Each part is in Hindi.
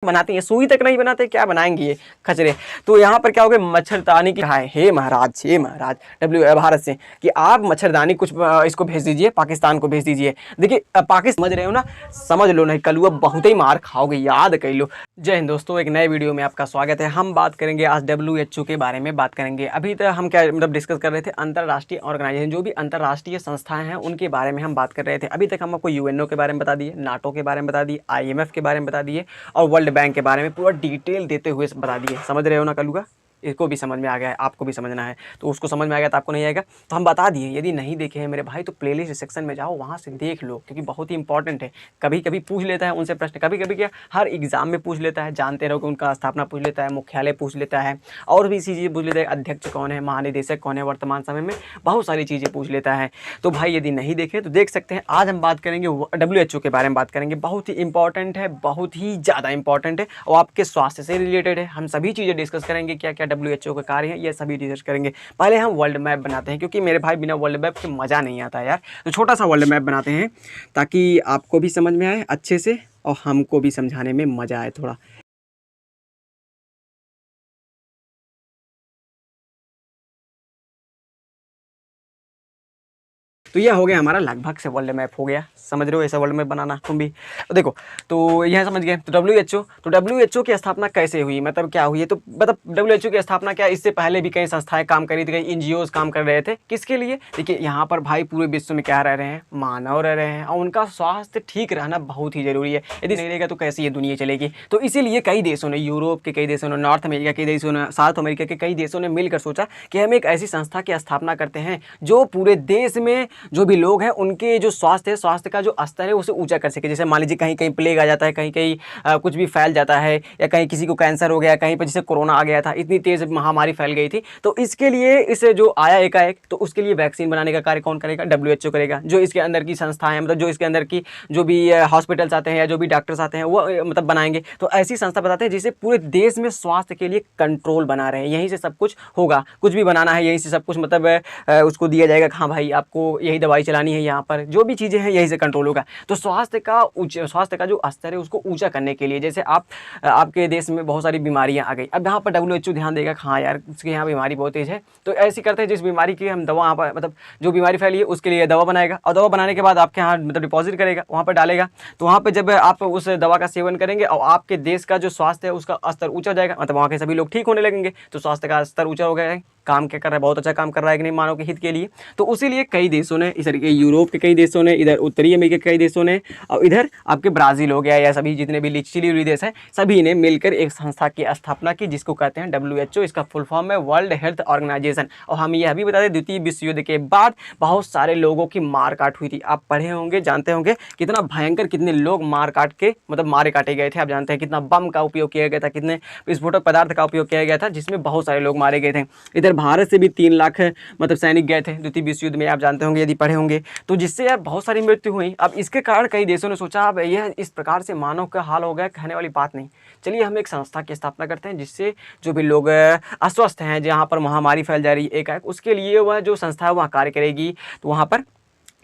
बनाती हैं, सुई तक नहीं बनाते, क्या बनाएंगे ये खचरे। तो यहाँ पर क्या हो गया, मच्छरदानी की है, हे महाराज भारत से कि आप मच्छरदानी कुछ इसको भेज दीजिए, पाकिस्तान को भेज दीजिए। देखिए पाकिस्तान समझ रहे हो ना, समझ लो, नहीं कलुआ बहुत ही मार खाओगे, याद कर लो। जय हिंद दोस्तों, एक नए वीडियो में आपका स्वागत है। हम बात करेंगे आज WHO के बारे में बात करेंगे। अभी तक हम क्या मतलब डिस्कस कर रहे थे, अंतर्राष्ट्रीय ऑर्गेनाइजेशन, जो भी अंतर्राष्ट्रीय संस्थाएं हैं उनके बारे में हम बात कर रहे थे। अभी तक हम आपको UNO के बारे में बता दिए, नाटो के बारे में बता दिए, IMF के बारे में बता दिए और वर्ल्ड बैंक के बारे में पूरा डिटेल देते हुए बता दिए। समझ रहे हो ना कलुआ, इसको भी समझ में आ गया है, आपको भी समझना है, तो उसको समझ में आ गया तो आपको नहीं आएगा, तो हम बता दिए। यदि नहीं देखे हैं मेरे भाई तो प्लेलिस्ट सेक्शन में जाओ, वहाँ से देख लो, क्योंकि बहुत ही इंपॉर्टेंट है। कभी कभी पूछ लेता है उनसे प्रश्न, कभी कभी क्या हर एग्जाम में पूछ लेता है, जानते रहो कि उनका स्थापना पूछ लेता है, मुख्यालय पूछ लेता है, और भी चीज़ें पूछ लेता है, अध्यक्ष कौन है, महानिदेशक कौन है वर्तमान समय में, बहुत सारी चीज़ें पूछ लेता है। तो भाई यदि नहीं देखे तो देख सकते हैं। आज हम बात करेंगे WHO के बारे में बात करेंगे, बहुत ही इंपॉर्टेंट है, बहुत ही ज़्यादा इंपॉर्टेंट है और आपके स्वास्थ्य से रिलेटेड है। हम सभी चीज़ें डिस्कस करेंगे, क्या क्या WHO का कार्य है, ये सभी डिस्कस करेंगे। पहले हम वर्ल्ड मैप बनाते हैं, क्योंकि मेरे भाई बिना वर्ल्ड मैप के मज़ा नहीं आता यार। तो छोटा सा वर्ल्ड मैप बनाते हैं ताकि आपको भी समझ में आए अच्छे से और हमको भी समझाने में मज़ा आए थोड़ा। तो यह हो गया हमारा लगभग से वर्ल्ड मैप हो गया। समझ रहे हो ऐसा वर्ल्ड मैप बनाना तुम भी। तो देखो, तो यह समझ गए। तो WHO की स्थापना कैसे हुई, मतलब क्या हुई है, तो मतलब WHO की स्थापना क्या, इससे पहले भी कई संस्थाएं काम कर रही थी, कई NGOs काम कर रहे थे। किसके लिए? देखिए यहाँ पर भाई पूरे विश्व में क्या रह रहे हैं, मानव रह रहे हैं और उनका स्वास्थ्य ठीक रहना बहुत ही जरूरी है। यदि नहीं रहेगा तो कैसे ये दुनिया चलेगी। तो इसीलिए कई देशों ने, यूरोप के कई देशों ने, नॉर्थ अमेरिका के देशों ने, साउथ अमेरिका के कई देशों ने मिलकर सोचा कि हम एक ऐसी संस्था की स्थापना करते हैं जो पूरे देश में जो भी लोग हैं उनके जो स्वास्थ्य का जो स्तर है उसे ऊंचा कर सके। जैसे मान लीजिए कहीं कहीं प्लेग आ जाता है, कहीं कहीं कुछ भी फैल जाता है, या कहीं किसी को कैंसर हो गया, कहीं पर जैसे कोरोना आ गया था, इतनी तेज महामारी फैल गई थी। तो इसके लिए इसे जो आया एकाएक, तो उसके लिए वैक्सीन बनाने का कार्य कौन करेगा? WHO करेगा। जो इसके अंदर की संस्थाएं, मतलब जो इसके अंदर की जो भी हॉस्पिटल्स आते हैं या जो भी डॉक्टर्स आते हैं वो मतलब बनाएंगे। तो ऐसी संस्था बताते हैं जिसे पूरे देश में स्वास्थ्य के लिए कंट्रोल बना रहे हैं। यहीं से सब कुछ होगा, कुछ भी बनाना है यहीं से सब कुछ, मतलब उसको दिया जाएगा, हाँ भाई आपको यही दवाई चलानी है, यहाँ पर जो भी चीज़ें हैं यहीं से कंट्रोल होगा। तो स्वास्थ्य का जो स्तर है उसको ऊंचा करने के लिए, जैसे आपके देश में बहुत सारी बीमारियां आ गई, अब यहाँ पर WHO ध्यान देगा, हाँ यार उसके यहाँ बीमारी बहुत तेज है, तो ऐसी करते हैं जिस बीमारी की हम दवा, यहाँ पर मतलब जो बीमारी फैली है उसके लिए दवा बनाएगा, और दवा बनाने के बाद आपके यहाँ मतलब डिपॉजिट करेगा, वहाँ पर डालेगा। तो वहाँ पर जब आप उस दवा का सेवन करेंगे और आपके देश का जो स्वास्थ्य है उसका स्तर ऊँचा हो जाएगा, मतलब वहाँ के सभी लोग ठीक होने लगेंगे, तो स्वास्थ्य का स्तर ऊँचा हो गया है। काम क्या कर रहा है, बहुत अच्छा काम कर रहा है कि नहीं मानव के हित के लिए। तो उसीलिए कई देशों ने, इस तरीके यूरोप के कई देशों ने, इधर उत्तरी अमेरिका के कई देशों ने, और इधर आपके ब्राज़ील हो गया, या सभी जितने भी चिली हुई देश हैं, सभी ने मिलकर एक संस्था की स्थापना की जिसको कहते हैं WHO। इसका फुल फॉर्म है वर्ल्ड हेल्थ ऑर्गेनाइजेशन। और हम यह भी बता दें, द्वितीय विश्व युद्ध के बाद बहुत सारे लोगों की मार काट हुई थी। आप पढ़े होंगे, जानते होंगे कितना भयंकर, कितने लोग मार काट के मतलब मारे काटे गए थे। आप जानते हैं कितना बम का उपयोग किया गया था, कितने विस्फोटक पदार्थ का उपयोग किया गया था, जिसमें बहुत सारे लोग मारे गए थे। इधर भारत से भी 3 लाख मतलब सैनिक गए थे द्वितीय विश्व युद्ध में, आप जानते होंगे यदि पढ़े होंगे। तो जिससे यार बहुत सारी मृत्यु हुई। अब इसके कारण कई देशों ने सोचा अब यह इस प्रकार से मानव का हाल हो गया, कहने वाली बात नहीं, चलिए हम एक संस्था की स्थापना करते हैं जिससे जो भी लोग अस्वस्थ हैं, जहाँ पर महामारी फैल जा रही है एकाएक, उसके लिए वह जो संस्था है वहाँ कार्य करेगी। तो वहाँ पर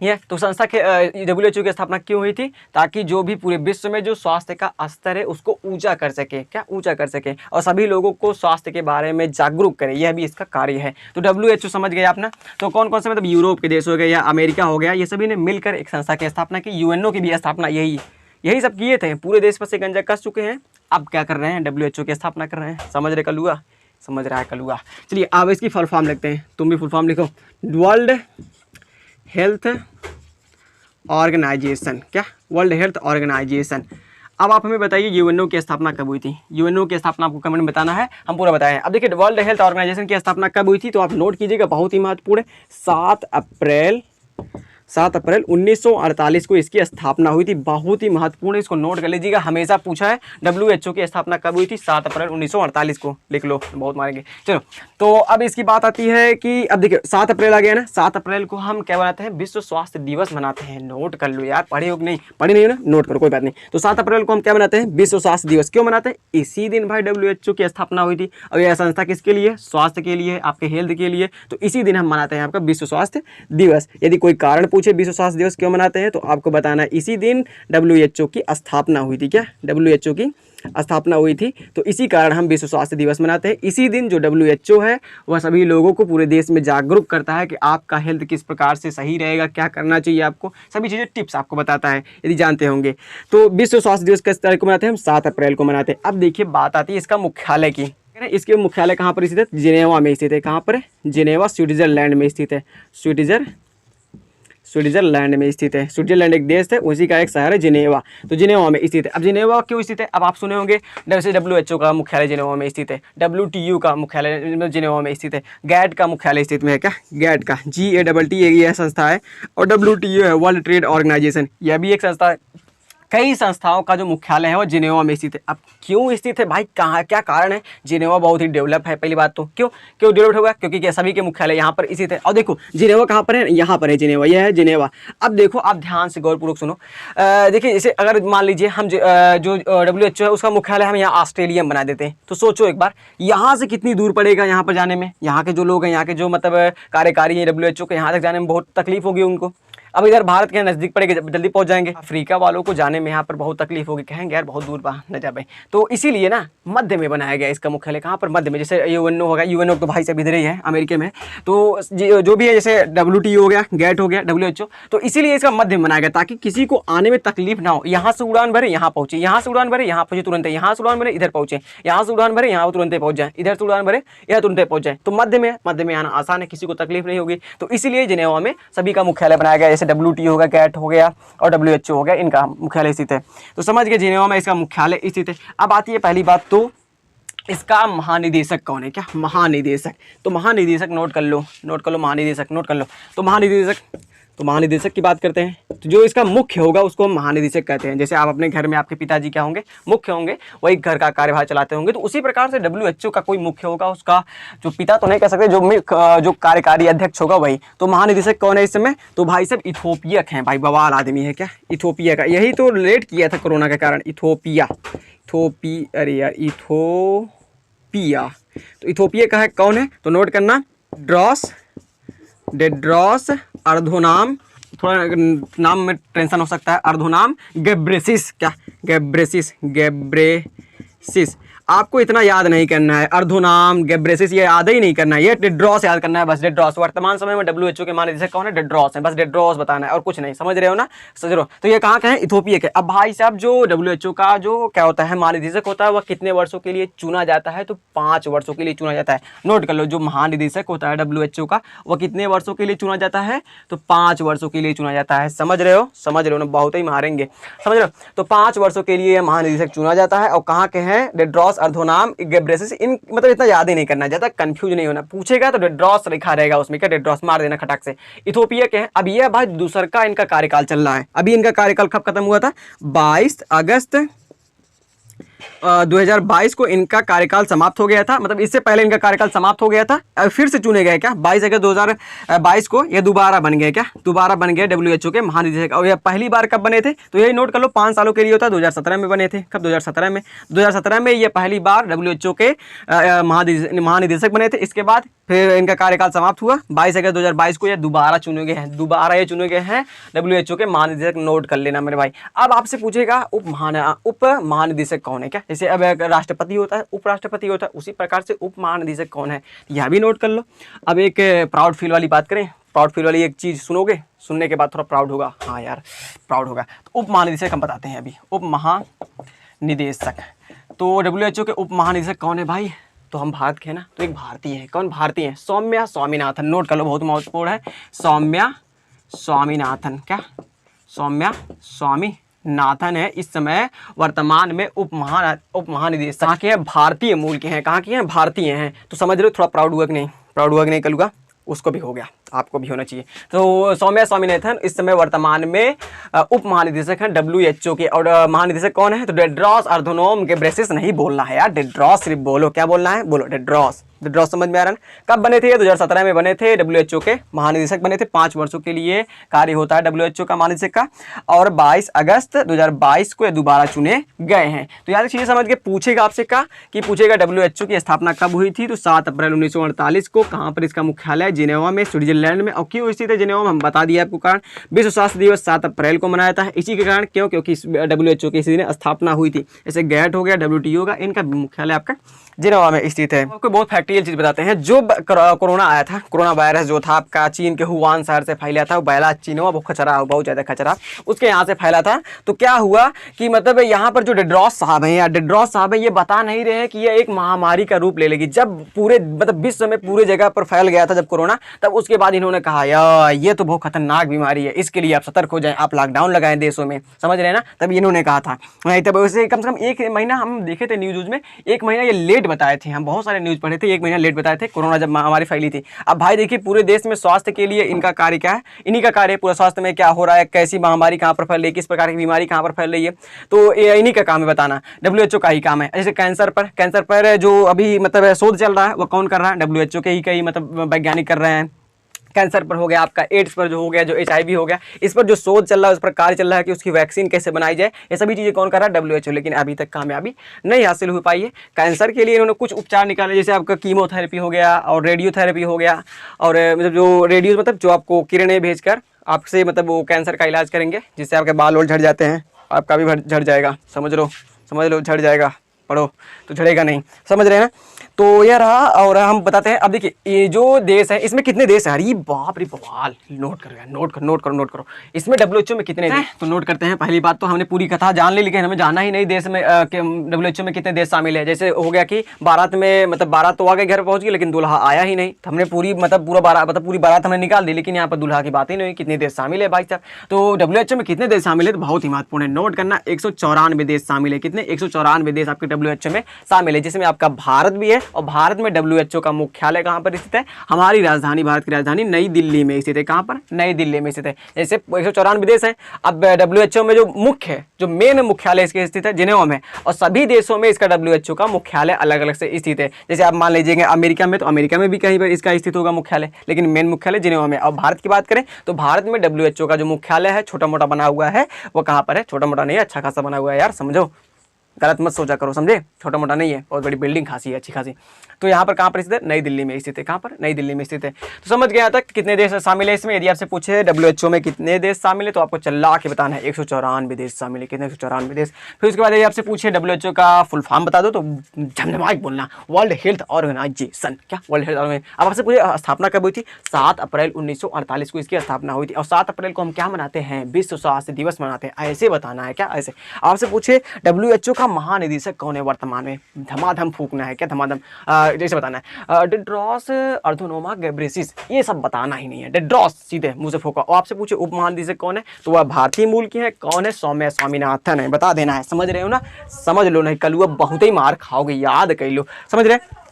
यह तो संस्था के WHO की स्थापना क्यों हुई थी? ताकि जो भी पूरे विश्व में जो स्वास्थ्य का स्तर है उसको ऊंचा कर सके, क्या ऊंचा कर सके, और सभी लोगों को स्वास्थ्य के बारे में जागरूक करे, यह भी इसका कार्य है। तो WHO समझ गए आप ना। तो कौन कौन से, मतलब यूरोप के देश हो गए या अमेरिका हो गया, ये सभी ने मिलकर एक संस्था की स्थापना की। UNO की भी स्थापना यही सब किए थे। पूरे देश पर से गंजा कस चुके हैं, अब क्या कर रहे हैं, WHO की स्थापना कर रहे हैं। समझ रहे कलुआ, समझ रहा है कलुआ। चलिए अब इसकी फुल फॉर्म लिखते हैं, तुम भी फुल फॉर्म लिखो। वर्ल्ड हेल्थ ऑर्गेनाइजेशन, क्या? World Health Organization. अब आप हमें बताइए UNO की स्थापना कब हुई थी? UNO की स्थापना आपको कमेंट में बताना है, हम पूरा बताएं। अब देखिए वर्ल्ड हेल्थ ऑर्गेनाइजेशन की स्थापना कब हुई थी, तो आप नोट कीजिएगा, बहुत ही महत्वपूर्ण है। 7 अप्रैल 1948 को इसकी स्थापना हुई थी। बहुत ही महत्वपूर्ण है, इसको नोट कर लीजिएगा, हमेशा पूछा है। WHO की स्थापना कब हुई थी? 7 अप्रैल 1948 को, लिख लो, बहुत मारेंगे। चलो, तो अब इसकी बात आती है कि अब देखिए 7 अप्रैल आ गया ना, 7 अप्रैल को हम क्या बनाते हैं, विश्व स्वास्थ्य दिवस मनाते हैं। नोट कर लो यार, पढ़े हो कि नहीं? पढ़े नहीं हो ना, नोट करो, कोई बात नहीं। तो 7 अप्रैल को हम क्या मनाते हैं, विश्व स्वास्थ्य दिवस। क्यों मनाते हैं? इसी दिन भाई WHO की स्थापना हुई थी। और यह संस्था किसके लिए? स्वास्थ्य के लिए, आपके हेल्थ के लिए। तो इसी दिन हम मनाते हैं आपका विश्व स्वास्थ्य दिवस। यदि कोई कारण पूछे विश्व स्वास्थ्य दिवस क्यों मनाते हैं, तो आपको बताना है इसी दिन WHO की स्थापना हुई थी। क्या WHO की स्थापना हुई थी, तो इसी कारण हम विश्व स्वास्थ्य दिवस मनाते हैं। इसी दिन जो WHO है वह सभी लोगों को पूरे देश में जागरूक करता है कि आपका हेल्थ किस प्रकार से सही रहेगा, क्या करना चाहिए आपको, सभी चीज़ें टिप्स आपको बताता है यदि जानते होंगे। तो विश्व स्वास्थ्य दिवस किस तारीख को मनाते हैं हम? 7 अप्रैल को मनाते हैं। अब देखिए बात आती है इसका मुख्यालय की। इसके मुख्यालय कहाँ पर स्थित है? जिनेवा में स्थित है। कहाँ पर है? जिनेवा स्विट्जरलैंड में स्थित है। स्विट्जरलैंड में स्थित है। स्विट्जरलैंड एक देश है, उसी का एक शहर है जिनेवा, तो जिनेवा में स्थित है। अब जिनेवा क्यों स्थित है? अब आप सुने होंगे जैसे WHO का मुख्यालय जिनेवा में स्थित है, WTO का मुख्यालय जिनेवा में स्थित है, गैट का मुख्यालय स्थित में है। क्या? गैट का GATT यह संस्था है, और WTO है वर्ल्ड ट्रेड ऑर्गेनाइजेशन, यह भी एक संस्था है। कई संस्थाओं का जो मुख्यालय है वो जिनेवा में स्थित है। अब क्यों स्थित है भाई, कहाँ, क्या कारण है? जिनेवा बहुत ही डेवलप है, पहली बात तो क्यों डेवलप होगा? क्योंकि क्या सभी के मुख्यालय यहाँ पर स्थित है। और देखो जिनेवा कहाँ पर है? यहाँ पर है जिनेवा, यह है जिनेवा। अब देखो आप ध्यान से गौरपूर्वक सुनो। देखिए जैसे अगर मान लीजिए हम जो WHO है उसका मुख्यालय हम यहाँ ऑस्ट्रेलिया में बना देते हैं, तो सोचो एक बार यहाँ से कितनी दूर पड़ेगा यहाँ पर जाने में। यहाँ के जो लोग हैं, यहाँ के जो मतलब कार्यकारी हैं WHO के, यहाँ तक जाने में बहुत तकलीफ होगी उनको। अब इधर भारत के नज़दीक पड़ेगा, जल्दी पहुंच जाएंगे। अफ्रीका वालों को जाने में यहाँ पर बहुत तकलीफ होगी, कहेंगे यार बहुत दूर न जा पाए, तो इसीलिए ना मध्य में बनाया गया इसका मुख्यालय। कहाँ पर? मध्य में। जैसे UNO होगा, UNO तो भाई सब इधर ही है अमेरिका में, तो जो भी है जैसे WTO हो गया, गैट हो गया, WHO, तो इसीलिए इसका मध्य में बनाया गया ताकि किसी को आने में तकलीफ ना हो। यहाँ से उड़ान भरे यहाँ पहुँचे, यहाँ से उड़ान भरे यहाँ पहुँचे तुरंत, यहाँ से उड़ान भरे इधर पहुँचे, यहाँ से उड़ान भरे यहाँ तुरंत पहुँच जाए, इधर से उड़ान भरे यहाँ तुरंत पहुँच जाए। तो मध्य में आना आसान है, किसी को तकलीफ नहीं होगी। तो इसीलिए जिनेवा में सभी का मुख्यालय बनाया गया। जैसे WTO होगा, गैट हो गया और WHO हो गया, इनका मुख्यालय स्थित है। तो समझ गए जिनेवा में इसका मुख्यालय स्थित है। अब आती है पहली बात, तो इसका महानिदेशक कौन है? क्या? महानिदेशक। तो महानिदेशक नोट कर लो, महानिदेशक नोट कर लो। तो महानिदेशक की बात करते हैं, तो जो इसका मुख्य होगा उसको हम महानिदेशक कहते हैं। जैसे आप अपने घर में आपके पिताजी क्या होंगे? मुख्य होंगे, वही घर का कार्यभार चलाते होंगे, तो उसी प्रकार से WHO का कोई मुख्य होगा, उसका जो पिता तो नहीं कह सकते, जो कार्यकारी अध्यक्ष होगा वही। तो महानिदेशक कौन है इस समय? तो भाई सब इथोपियक हैं, भाई बवाल आदमी है। क्या? इथोपिया का, यही तो लेट किया था कोरोना के कारण, इथोपिया। तो इथोपिया का है कौन है? तो नोट करना, टेड्रोस अर्धोनाम, थोड़ा नाम में टेंशन हो सकता है, अर्धोनाम गेब्रेसिस। क्या? गेब्रेसिस। आपको इतना याद नहीं करना है, अर्धोनाम गेब्रेसिस ये याद ही नहीं करना है, ये टेड्रोस याद करना है बस। टेड्रोस वर्तमान समय में WHO के महानिदेशक कौन है? टेड्रोस है, बस टेड्रोस बताना है और कुछ नहीं। समझ रहे हो ना? समझ रहे हो? तो ये कहाँ का है? इथोपिया के। अब भाई साहब जो WHO का जो क्या होता है महानिदेशक होता है, वह कितने वर्षों के लिए चुना जाता है? तो 5 वर्षों के लिए चुना जाता है। नोट कर लो, जो महानिदेशक होता है WHO का, वह कितने वर्षों के लिए चुना जाता है? तो 5 वर्षों के लिए चुना जाता है। समझ रहे हो ना? बहुत ही मारेंगे, समझ रहे हो? तो 5 वर्षों के लिए महानिदेशक चुना जाता है। और कहाँ के हैं? Tedros अर्धोनाम Ghebreyesus. इन मतलब इतना याद ही नहीं करना, ज़्यादा कंफ्यूज नहीं होना। पूछेगा तो टेड्रोस लिखा रहेगा उसमें, क्या? टेड्रोस मार देना खटाक से। इथोपिया के हैं। अब ये भाई दूसरा का इनका कार्यकाल चल रहा है। अभी इनका कार्यकाल कब खत्म हुआ था? 22 अगस्त 2022 को इनका कार्यकाल समाप्त हो गया था। मतलब इससे पहले इनका कार्यकाल समाप्त हो गया था, फिर से चुने गए। क्या? 22 अगस्त 2022 को ये दोबारा बन गए। क्या? दोबारा बन गए WHO के महानिदेशक। और ये पहली बार कब बने थे? तो यही नोट कर लो, 5 सालों के लिए होता है। 2017 में बने थे। कब? 2017 में ये पहली बार WHO के महानिदेशक बने थे। इसके बाद फिर इनका कार्यकाल समाप्त हुआ। 22 अगस्त 2022 को ये दोबारा चुने गए हैं, WHO के महानिदेशक। नोट कर लेना मेरे भाई। अब आपसे पूछेगा उप महानिदेशक कौन है? क्या? जैसे अब एक राष्ट्रपति होता है, उपराष्ट्रपति होता है, उसी प्रकार से उप महानिदेशक कौन है? यह भी नोट कर लो। अब एक प्राउड फील वाली बात करें, प्राउड फील वाली एक चीज़ सुनोगे, सुनने के बाद थोड़ा प्राउड होगा। हाँ यार प्राउड होगा। तो उप महानिदेशक हम बताते हैं अभी। उप महानिदेशक, तो WHO के उप महानिदेशक कौन है भाई? तो हम भारत के हैं ना, तो एक भारतीय है। कौन भारतीय है? सौम्या स्वामीनाथन। नोट कर लो, बहुत महत्वपूर्ण है। सौम्या स्वामीनाथन। क्या? सौम्या स्वामीनाथन है इस समय वर्तमान में उप महानिदेशक। कहाँ के हैं? भारतीय मूल के हैं। कहाँ के हैं? भारतीय हैं। तो समझ रहे हो? थोड़ा प्राउड हुआ कि नहीं? प्राउड हुआ कि नहीं? कलूगा उसको भी हो गया, आपको भी होना चाहिए। तो सौम्या स्वामीनाथन इस समय वर्तमान में उप महानिदेशक हैं WHO के। और महानिदेशक कौन है? तो टेड्रोस अधनोम घेब्रेयेसस नहीं बोलना है यार, टेड्रोस सिर्फ बोलो। क्या बोलना है? बोलो टेड्रोस। विड्रॉ समझ में आ रहा है। कब बने थे? 2017 में बने थे। WHO के महानिदेशक बने थे। 5 वर्षों के लिए कार्य होता है WHO का महानिदेशक का, और 22 अगस्त 2022 को ये दोबारा चुने गए हैं। तो यार चीज़ें समझ के पूछेगा आपसे का कि पूछेगा WHO की स्थापना कब हुई थी? तो 7 अप्रैल 1948 को। कहाँ पर इसका मुख्यालय? जिनेवा में, स्विट्जरलैंड में। और क्यों स्थित है जिनेवा में? हम बता दिया आपको कारण। विश्व स्वास्थ्य दिवस 7 अप्रैल को मनाया था इसी के कारण। क्यों? क्योंकि WHO की इसी दिन स्थापना हुई थी। जैसे गैट हो गया, WTO का, इनका मुख्यालय आपका जिनेवा में स्थित है। आपको बहुत फैक्टियल चीज बताते हैं। जो कोरोना आया था, कोरोना वायरस जो था आपका चीन के हुआन शहर से फैला था, वो बैला चीनवा, वो खचरा, बहुत ज़्यादा खचरा उसके यहाँ से फैला था। तो क्या हुआ कि मतलब यहाँ पर जो टेड्रोस साहब हैं या टेड्रोस साहब हैं, ये बता नहीं रहे हैं कि ये एक महामारी का रूप ले लेगी। जब पूरे मतलब विश्व में पूरे जगह पर फैल गया था जब कोरोना, तब उसके बाद इन्होंने कहा यार ये तो बहुत खतरनाक बीमारी है, इसके लिए आप सतर्क हो जाएं, आप लॉकडाउन लगाएं देशों में, समझ रहे हैं ना। तब इन्होंने कहा था। नहीं तब उसे कम से कम 1 महीना हम देखे थे न्यूज़ में, 1 महीना ये लेट बताए थे। हम बहुत सारे न्यूज़ पढ़े थे, 1 महीना लेट बताए थे कोरोना जब महामारी फैली थी। अब भाई देखिए पूरे देश में स्वास्थ्य के लिए इनका कार्य क्या है, इन्हीं का कार्य है। पूरा स्वास्थ्य में क्या हो रहा है, कैसी महामारी कहाँ पर फैल रही है, किस प्रकार की बीमारी कहाँ पर फैल रही है, तो इन्हीं का काम है बताना। WHO का ही काम है। जैसे कैंसर पर जो अभी मतलब शोध चल रहा है वो कौन कर रहा है? WHO के ही कई मतलब वैज्ञानिक कर रहे हैं। कैंसर पर हो गया आपका, एड्स पर जो हो गया, जो HIV हो गया, इस पर जो शोध चल रहा है, उस पर कार्य चल रहा है कि उसकी वैक्सीन कैसे बनाई जाए, ये सभी चीज़ें कौन कर रहा है? WHO। लेकिन अभी तक कामयाबी नहीं हासिल हो पाई है। कैंसर के लिए इन्होंने कुछ उपचार निकाले, जैसे आपका कीमोथेरेपी हो गया और रेडियोथेरेपी हो गया, और मतलब जो रेडियो मतलब जो आपको किरणें भेजकर आपसे मतलब वो कैंसर का इलाज करेंगे, जिससे आपके बाल और झड़ जाते हैं, आपका भी झड़ जाएगा। समझ लो झड़ जाएगा, पढ़ो तो झड़ेगा नहीं, समझ रहे हैं ना। तो यह रहा। और हम बताते हैं, अब देखिए ये जो देश है इसमें कितने देश हैं? अरे बाप रे बवाल, नोट करो इसमें WHO में कितने देश? तो नोट करते हैं। पहली बात तो हमने पूरी कथा जान ली, लेकिन हमें जानना ही नहीं देश में WHO में कितने देश शामिल है। जैसे हो गया कि बारात में मतलब बारात तो आ गई, घर पहुंच गई, लेकिन दूल्हा आया ही नहीं। तो हमने पूरी मतलब पूरी बारात हमने निकाल दी, लेकिन यहाँ पर दूल्हा की बात ही नहीं। कितने देश शामिल है भाई साहब? तो WHO में कितने देश शामिल है? तो बहुत ही महत्वपूर्ण है, नोट करना। 194 देश शामिल है। कितने? 194 देश आपके WHO में शामिल है, जिसमें आपका भारत भी है। और भारत में WHO का मुख्यालय कहाँ पर स्थित है? हमारी राजधानी, भारत की राजधानी नई दिल्ली में स्थित है। कहाँ पर? नई दिल्ली में स्थित है। जैसे 194 देश हैं। अब WHO में जो मुख्य है, जो मेन मुख्यालय इसके स्थित है जिनेवा में, और सभी देशों में इसका WHO का मुख्यालय अलग अलग से स्थित है। जैसे आप मान लीजिए अमेरिका में, तो अमेरिका में भी कहीं पर इसका स्थित होगा मुख्यालय, लेकिन मेन मुख्यालय जिनेवा में। और भारत की बात करें तो भारत में WHO का जो मुख्यालय है, छोटा मोटा बना हुआ है, वो कहाँ पर है? छोटा मोटा नहीं है, अच्छा खासा बना हुआ है यार, समझो, गलत मत सोचा करो, समझे। छोटा मोटा नहीं है, बहुत बड़ी बिल्डिंग खासी है, अच्छी खासी। तो यहाँ पर कहाँ पर स्थित है? नई दिल्ली में स्थित है। कहाँ पर? नई दिल्ली में स्थित है। तो समझ गया तक कितने देश शामिल है इसमें। यदि आपसे पूछे WHO में कितने देश शामिल है, तो आपको चिल्ला के बताना है 194 देश शामिल है। कितने? 194 देश। फिर उसके बाद यदि आपसे पूछे WHO का फुल फॉर्म बता दो, तो झमझमाक बोलना, वर्ल्ड हेल्थ ऑर्गेनाइजेशन। क्या? World Health Organization. अब आपसे पूछे स्थापना कब हुई थी? 7 अप्रैल 1948 को इसकी स्थापना हुई थी। और 7 अप्रैल को हम क्या मनाते हैं? विश्व स्वास्थ्य दिवस मनाते हैं। ऐसे बताना है क्या? ऐसे। आपसे पूछे WHO का महानिदेशक कौन है वर्तमान में? धमाधम फूकना है क्या? धमाधम जैसे बताना है टेड्रोस अधनोम घेब्रेयेसस, ये सब बताना ही नहीं है। टेड्रोस सीधे मुंह से फूका। और आपसे पूछे उप महानिदेशक कौन है, तो वह भारतीय मूल की है। कौन है? सौम्या स्वामीनाथन है। बता देना है, समझ रहे हो ना? समझ लो, नहीं कल बहुत ही मार खाओगे, याद कर लो, समझ रहे।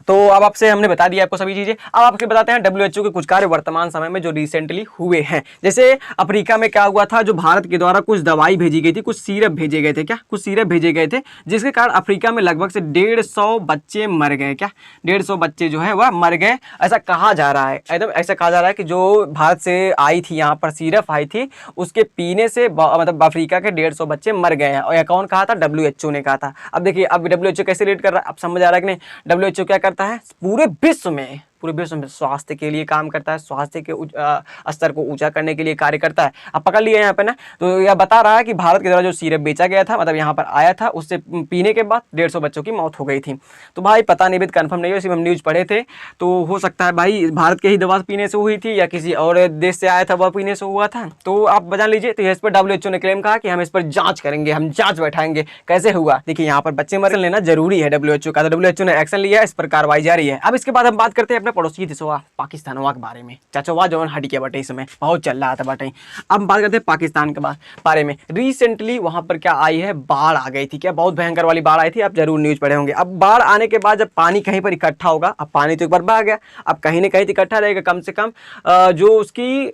तो अब आपसे हमने बता दिया आपको सभी चीज़ें। अब आपके बताते हैं WHO के कुछ कार्य वर्तमान समय में जो रिसेंटली हुए हैं। जैसे अफ्रीका में क्या हुआ था, जो भारत के द्वारा कुछ दवाई भेजी गई थी, कुछ सिरप भेजे गए थे। क्या? कुछ सिरप भेजे गए थे, जिसके कारण अफ्रीका में लगभग से 150 बच्चे मर गए। क्या? 150 बच्चे जो है वह मर गए, ऐसा कहा जा रहा है। एकदम ऐसा कहा जा रहा है कि जो भारत से आई थी, यहाँ पर सिरप आई थी, उसके पीने से मतलब अफ्रीका के 150 बच्चे मर गए हैं। और यह कौन कहा था? WHO ने कहा था। अब देखिए अब WHO कैसे रेट कर रहा है, अब समझ आ रहा है कि नहीं। WHO क्या करता है? पूरे विश्व में स्वास्थ्य के लिए काम करता है, स्वास्थ्य के स्तर को ऊंचा करने के लिए कार्य करता है। अब पकड़ लिया यहाँ पे ना, तो यह बता रहा है कि भारत के द्वारा जो सिरप बेचा गया था, मतलब यहाँ पर आया था, उससे पीने के बाद 150 बच्चों की मौत हो गई थी। तो भाई पता नहीं, कंफर्म नहीं हो, सिर्फ हम न्यूज़ पढ़े थे। तो हो सकता है भाई भारत के ही दवा पीने से हुई थी, या किसी और देश से आया था वह पीने से हुआ था। तो आप बता लीजिए। तो इस पर WHO ने क्लेम कहा कि हम इस पर जाँच करेंगे, हम जाँच बैठाएंगे कैसे हुआ। देखिए यहाँ पर बच्चे मर लेना जरूरी है WHO का, तो WHO ने एक्शन लिया, इस पर कार्रवाई जारी है। अब इसके बाद हम बात करते हैं अपने पड़ोसी देश पाकिस्तान के बारे में। चाचा जो हट गया बटे, इसमें बहुत चल रहा था बटे। अब बात करते हैं पाकिस्तान के बारे में। रिसेंटली वहां पर क्या आई है? बाढ़ आ गई थी। क्या? बहुत भयंकर वाली बाढ़ आई थी, आप जरूर न्यूज पढ़े होंगे। अब बाढ़ आने के बाद जब पानी कहीं पर इकट्ठा होगा, अब पानी तो एक बार बह गया, अब कहीं ना कहीं इकट्ठा रहेगा। कम से कम जो उसकी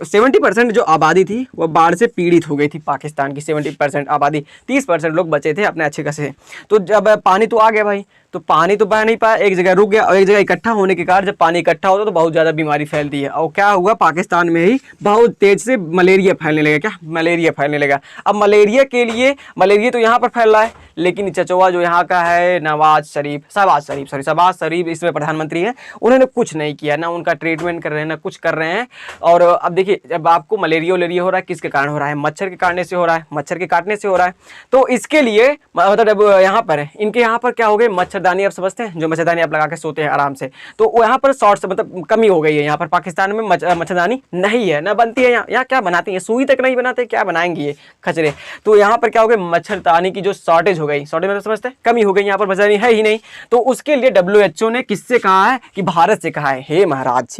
70% जो आबादी थी वह बाढ़ से पीड़ित हो गई थी। पाकिस्तान की 70% आबादी, 30% लोग बचे थे अपने अच्छे खासे। तो जब पानी तो आ गया भाई, तो पानी तो बह नहीं पाया, एक जगह रुक गया, और एक जगह इकट्ठा होने के कारण जब पानी इकट्ठा होता है तो बहुत ज़्यादा बीमारी फैलती है। और क्या हुआ, पाकिस्तान में ही बहुत तेज से मलेरिया फैलने लगा। क्या मलेरिया फैलने लगा। अब मलेरिया के लिए, मलेरिया तो यहाँ पर फैल रहा है, लेकिन चचोवा जो यहाँ का है शहबाज शरीफ इसमें प्रधानमंत्री हैं, उन्होंने कुछ नहीं किया, ना उनका ट्रीटमेंट कर रहे हैं ना कुछ कर रहे हैं। और अब देखिए, जब आपको मलेरिया हो रहा है, किसके कारण हो रहा है, मच्छर के काटने से हो रहा है, मच्छर के काटने से हो रहा है। तो इसके लिए मतलब यहाँ पर है, इनके यहाँ पर क्या हो गए, मच्छरदानी आप समझते हैं, जो मच्छरदानी आप लगा के सोते हैं आराम से, तो यहाँ पर शॉर्ट मतलब कमी हो गई है। यहाँ पर पाकिस्तान में मच्छरदानी नहीं है, ना बनती है। यहाँ क्या बनाती है, सुई तक नहीं बनाते, क्या बनाएंगे ये खचरे। तो यहाँ पर क्या हो गया, मच्छरदानी की जो शॉर्टेज हो गई, शॉर्टेज मतलब समझते हैं कमी हो गई, यहाँ पर मच्छरदानी है ही नहीं। तो उसके लिए WHO ने किससे कहा है, कि भारत से कहा है, हे महाराज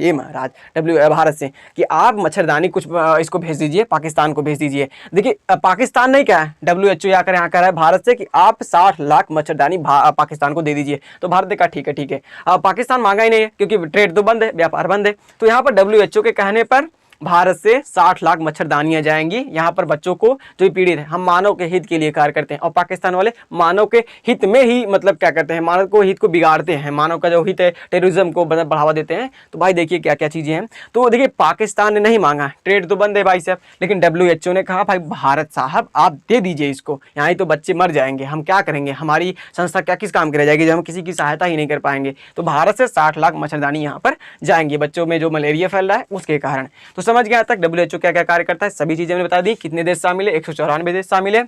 भारत से, कि आप मच्छरदानी कुछ इसको भेज दीजिए, पाकिस्तान को भेज दीजिए। देखिए पाकिस्तान नहीं कहा है, WHO आकर यहाँ कह रहा है भारत से कि आप 60 लाख मच्छरदानी पाकिस्तान को दे दीजिए। तो भारत ने कहा ठीक है। अब पाकिस्तान मांगा ही नहीं है, क्योंकि ट्रेड तो बंद है, व्यापार बंद है। तो यहाँ पर WHO के कहने पर भारत से 60 लाख मच्छरदानियां जाएंगी यहाँ पर बच्चों को जो पीड़ित है। हम मानव के हित के लिए कार्य करते हैं, और पाकिस्तान वाले मानव के हित में ही मतलब क्या करते हैं, मानव को हित को बिगाड़ते हैं, मानव का जो हित है टेररिज्म को बढ़ावा देते हैं। तो भाई देखिए क्या क्या चीज़ें हैं। तो देखिए पाकिस्तान ने नहीं मांगा, ट्रेड तो बंद है भाई साहब, लेकिन WHO ने कहा भाई भारत साहब आप दे दीजिए इसको, यहाँ ही तो बच्चे मर जाएंगे, हम क्या करेंगे, हमारी संस्था क्या किस काम की रह जाएगी जब हम किसी की सहायता ही नहीं कर पाएंगे। तो भारत से 60 लाख मच्छरदानी यहाँ पर जाएंगी बच्चों में जो मलेरिया फैल रहा है उसके कारण। तो समझ गया तक WHO क्या क्या कार्य करता है, सभी चीजें हमने बता दी। कितने देश शामिल है, 194 देश शामिल है,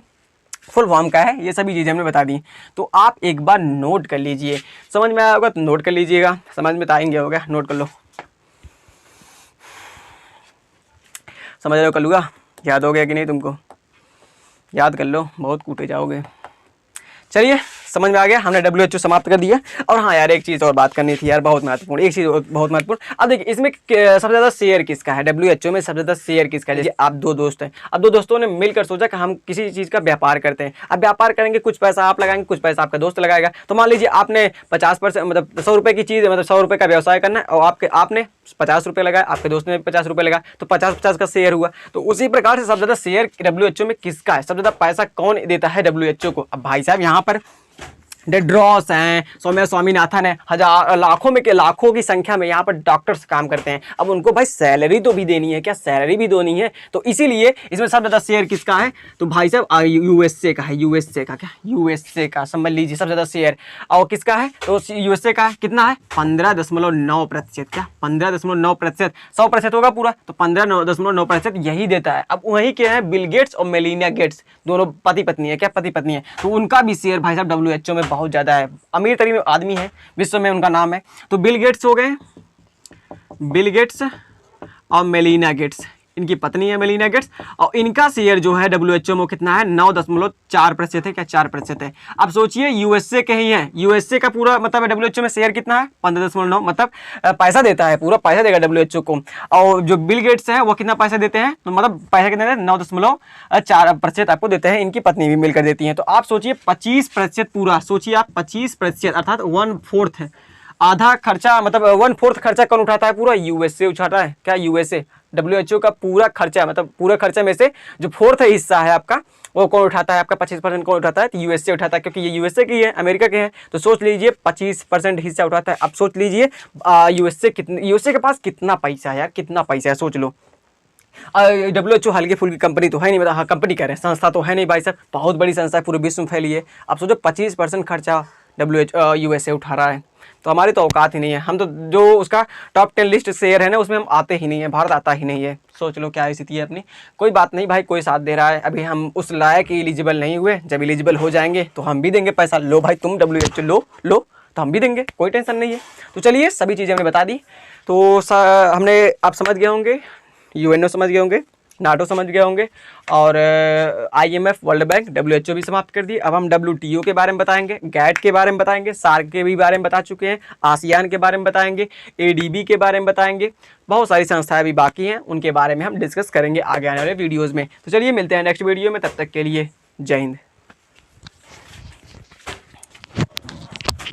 फुल फॉर्म का है, ये सभी चीजें हमने बता दी। तो आप एक बार नोट कर लीजिए, समझ में आया होगा तो नोट कर लीजिएगा, समझ में आएंगे होगा, नोट कर लो, समझ रहे हो कलूगा, याद हो गया कि नहीं तुमको, याद कर लो, बहुत कूटे जाओगे। चलिए समझ में आ गया, हमने WHO समाप्त कर दिया। और हाँ यार एक चीज़ और बात करनी थी यार, बहुत महत्वपूर्ण, एक चीज़ बहुत महत्वपूर्ण। अब देखिए इसमें सबसे ज़्यादा शेयर किसका है, WHO में सबसे ज़्यादा शेयर किसका है। जैसे आप दो दोस्त हैं, अब दो दोस्तों ने मिलकर सोचा कि हम किसी चीज़ का व्यापार करते हैं। अब व्यापार करेंगे, कुछ पैसा आप लगाएंगे, कुछ पैसा आपका दोस्त लगाएगा। तो मान लीजिए आपने 50% मतलब 100 रुपये की चीज़, मतलब 100 रुपये का व्यवसाय करना है, और आपने 50 रुपये लगाया, आपके दोस्त ने 50 रुपये लगाया, तो 50-50 का शेयर हुआ। तो उसी प्रकार से सबसे ज़्यादा शेयर WHO में किसका है, सबसे ज़्यादा पैसा कौन देता है WHO को। अब भाई साहब यहाँ पर टेड्रोस हैं, सौम्या स्वामीनाथन है, हजार लाखों की संख्या में यहाँ पर डॉक्टर्स काम करते हैं। अब उनको भाई सैलरी तो भी देनी है, क्या सैलरी भी देनी है। तो इसीलिए इसमें सबसे ज़्यादा शेयर किसका है, तो भाई साहब USA का है, USA का समझ लीजिए सबसे ज़्यादा शेयर। और किसका है, तो USA का कितना है, 15.9%। क्या 15.9%, 100% होगा पूरा, तो 15.9% यही देता है। अब वही क्या है, बिल गेट्स और मेलिना गेट्स दोनों पति पत्नी है, क्या पति पत्नी है, तो उनका भी शेयर भाई साहब WHO में बहुत ज़्यादा है। अमीर तरीन आदमी है विश्व में, उनका नाम है। तो बिल गेट्स हो गए, बिल गेट्स और मेलिना गेट्स, इनकी पत्नी है मेलिना गेट्स, और इनका शेयर जो है WHO में कितना है, 9.4% है, क्या 4% है। अब सोचिए USA के ही है, USA का पूरा मतलब WHO में शेयर कितना है, 15.9, मतलब पैसा देता है, पूरा पैसा देगा WHO को। और जो बिल गेट्स है वो कितना पैसा देते हैं, तो मतलब पैसा कितना देते हैं, 9.4% आपको देते हैं, इनकी पत्नी भी मिलकर देती है। तो आप सोचिए 25% पूरा, सोचिए आप 25% अर्थात 1/4 है, आधा खर्चा, मतलब 1/4 खर्चा कौन उठाता है, पूरा USA उठाता है। क्या USA, WHO का पूरा खर्चा, मतलब पूरा खर्चा में से जो 4th हिस्सा है आपका, वो कौन उठाता है, आपका 25% कौन उठाता है, तो USA उठाता है, क्योंकि ये USA की है, अमेरिका के हैं। तो सोच लीजिए 25% हिस्सा उठाता है। अब सोच लीजिए USA के पास कितना पैसा है यार, कितना पैसा है, सोच लो। WHO हल्की फुल्की कंपनी तो है नहीं, मतलब हाँ कंपनी कह रहे हैं, संस्था तो है नहीं भाई साहब, बहुत बड़ी संस्था है, पूरे विश्व में फैली है। अब सोचो 25% खर्चा USA उठा रहा है, तो हमारी तो औकात ही नहीं है। हम तो जो उसका टॉप 10 लिस्ट शेयर है ना, उसमें हम आते ही नहीं है, भारत आता ही नहीं है। सोच लो क्या स्थिति है अपनी। कोई बात नहीं भाई, कोई साथ दे रहा है, अभी हम उस लायक एलिजिबल नहीं हुए, जब एलिजिबल हो जाएंगे तो हम भी देंगे पैसा। लो भाई तुम WHO लो तो हम भी देंगे, कोई टेंशन नहीं है। तो चलिए सभी चीज़ें हमने बता दी। तो हमने आप समझ गए होंगे, UNO समझ गए होंगे, नाटो समझ गए होंगे, और IMF वर्ल्ड बैंक WHO भी समाप्त कर दी। अब हम WTO के बारे में बताएंगे, गैट के बारे में बताएंगे, सार्क के भी बारे में बता चुके हैं, आसियान के बारे में बताएंगे, ADB के बारे में बताएंगे, बहुत सारी संस्थाएं भी बाकी हैं, उनके बारे में हम डिस्कस करेंगे आगे आने वाले वीडियोज़ में। तो चलिए मिलते हैं नेक्स्ट वीडियो में, तब तक के लिए जय हिंद।